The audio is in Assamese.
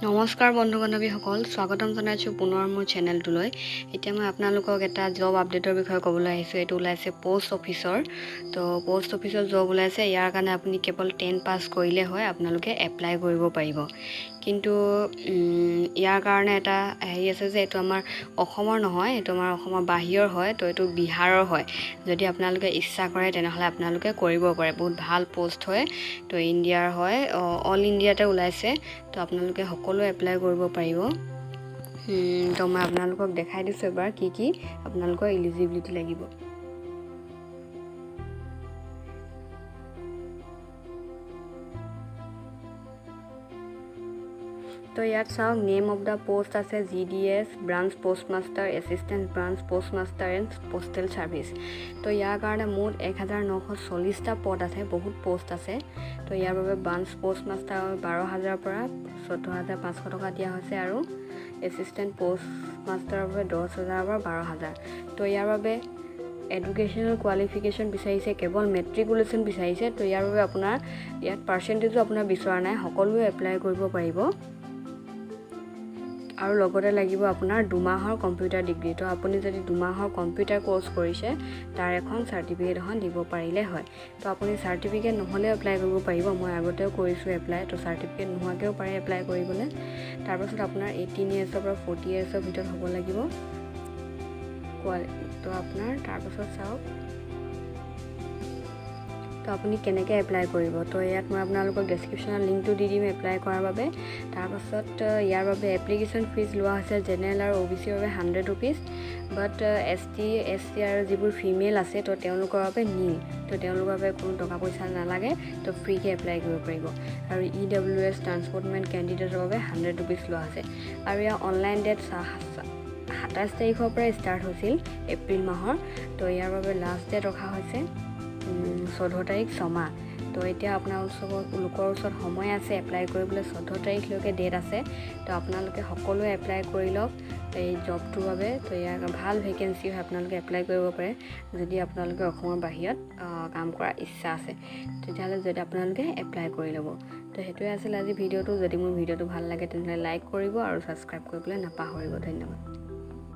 নমস্কাৰ বন্ধু বান্ধৱীসকল, স্বাগতম জনাইছোঁ পুনৰ মোৰ চেনেলটোলৈ। এতিয়া মই আপোনালোকক এটা জব আপডেটৰ বিষয়ে ক'বলৈ আহিছোঁ। এইটো ওলাইছে পোষ্ট অফিচৰ। তো পোষ্ট অফিচৰ জব ওলাইছে। ইয়াৰ কাৰণে আপুনি কেৱল 10 পাছ কৰিলে হয় আপোনালোকে এপ্লাই কৰিব পাৰিব। কিন্তু ইয়াৰ কাৰণে এটা হেৰি আছে যে এইটো আমাৰ অসমৰ নহয়, এইটো আমাৰ অসমৰ বাহিৰৰ হয়। তো এইটো বিহাৰৰ হয়। যদি আপোনালোকে ইচ্ছা কৰে তেনেহ'লে আপোনালোকে কৰিব পাৰে। বহুত ভাল পোষ্ট হয়। তো ইণ্ডিয়াৰ হয়, অল ইণ্ডিয়াতে ওলাইছে। তো আপোনালোকে সকলোৱে এপ্লাই কৰিব পাৰিব। তো মই আপোনালোকক দেখাই দিছোঁ এবাৰ কি আপোনালোকৰ এলিজিবিলিটি লাগিব। তো ইয়াত চাওক, নেম অফ দ্য পোষ্ট আছে GDS branch postmaster, assistant branch postmaster and postal service. তো ইয়াৰ কাৰণে মুঠ 1940টা পদ আছে, বহুত পোষ্ট আছে। তো ইয়াৰ বাবে ব্ৰাঞ্চ পোষ্টমাষ্টাৰ 12,000 পৰা 14,500 টকা দিয়া হৈছে আৰু এছিষ্টেণ্ট পোষ্টমাষ্টাৰৰ বাবে 10,000 পৰা 12,000। তো ইয়াৰ বাবে এডুকেশ্যনেল কোৱালিফিকেশ্যন বিচাৰিছে, কেৱল মেট্ৰিকুলেশ্যন বিচাৰিছে। তো ইয়াৰ বাবে আপোনাৰ ইয়াত পাৰ্চেণ্টেজো আপোনাৰ বিচৰা নাই, সকলোৱে এপ্লাই কৰিব পাৰিব। আৰু লগতে লাগিব আপোনাৰ 2 মাহৰ কম্পিউটাৰ ডিগ্ৰী। তো আপুনি যদি 2 মাহৰ কম্পিউটাৰ কোৰ্চ কৰিছে তাৰ এখন চাৰ্টিফিকেট এখন দিব পাৰিলে হয়। তো আপুনি চাৰ্টিফিকেট নহ'লেও এপ্লাই কৰিব পাৰিব। মই আগতেও কৰিছোঁ এপ্লাই। তো চাৰ্টিফিকেট নোহোৱাকৈও পাৰে এপ্লাই কৰিবলৈ। তাৰপাছত আপোনাৰ 18 ইয়েৰ্ছৰ পৰা 40 ইয়েৰ্ছৰ ভিতৰত হ'ব লাগিব। তো আপোনাৰ তাৰপাছত চাওক, তো আপুনি কেনেকৈ এপ্লাই কৰিব। তো ইয়াত মই আপোনালোকক ডেছক্ৰিপশ্যনৰ লিংকটো দি দিম এপ্লাই কৰাৰ বাবে। তাৰপাছত ইয়াৰ বাবে এপ্লিকেশ্যন ফিজ লোৱা হৈছে জেনেৰেল আৰু OBCৰ বাবে 100 ৰুপিজ। বাট ST আৰু যিবোৰ ফিমেল আছে তো তেওঁলোকৰ বাবে নীল। তো তেওঁলোকৰ বাবে কোনো টকা পইচা নালাগে। তো ফ্ৰীকৈ এপ্লাই কৰিব পাৰিব। আৰু EWS ট্ৰান্সপৰ্টমেণ্ট কেণ্ডিডেটৰ বাবে 100 ৰুপিজ লোৱা হৈছে। আৰু ইয়াৰ অনলাইন ডেট 27 তাৰিখৰ পৰাই ষ্টাৰ্ট হৈছিল, এপ্ৰিল মাহৰ। তো ইয়াৰ বাবে লাষ্ট ডেট ৰখা হৈছে 14 তাৰিখ 6 মাহ। তো এতিয়া আপোনালোকৰ ওচৰত সময় আছে এপ্লাই কৰিবলৈ। 14 তাৰিখলৈকে ডেট আছে। তো আপোনালোকে সকলোৱে এপ্লাই কৰি লওক এই জবটোৰ বাবে। তো ইয়াৰ ভাল ভেকেঞ্চি হয়, আপোনালোকে এপ্লাই কৰিব পাৰে যদি আপোনালোকে অসমৰ বাহিৰত কাম কৰাৰ ইচ্ছা আছে। তেতিয়াহ'লে যদি আপোনালোকে এপ্লাই কৰি ল'ব। তো সেইটোৱে আছিল আজি ভিডিঅ'টো। যদি মোৰ ভিডিঅ'টো ভাল লাগে তেনেহ'লে লাইক কৰিব আৰু ছাবস্ক্ৰাইব কৰিবলৈ নাপাহৰিব। ধন্যবাদ।